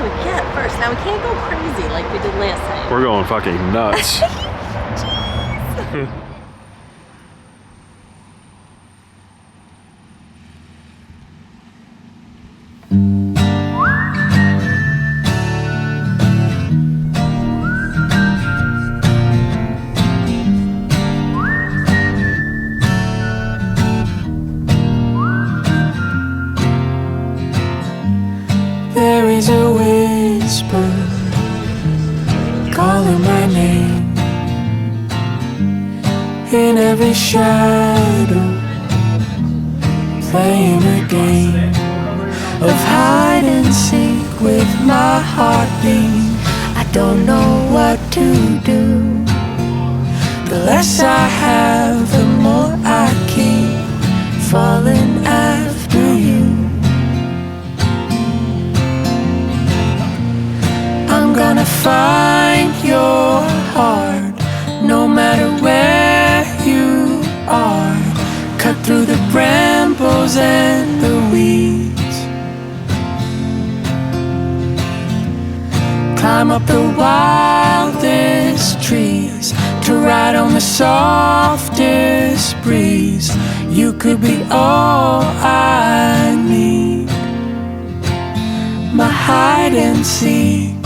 should we get first? Now we can't go crazy like we did last time. We're going fucking nuts. There is a whisper calling my name in every shadow, playing a game of hide and seek with my heartbeat. I don't know what to do. The less I have, the more I keep falling after you. I'm gonna find your heart, no matter where you are. Cut through the brambles and the weeds, climb up the wildest trees to ride on the softest breeze. You could be all I need, my hide and seek.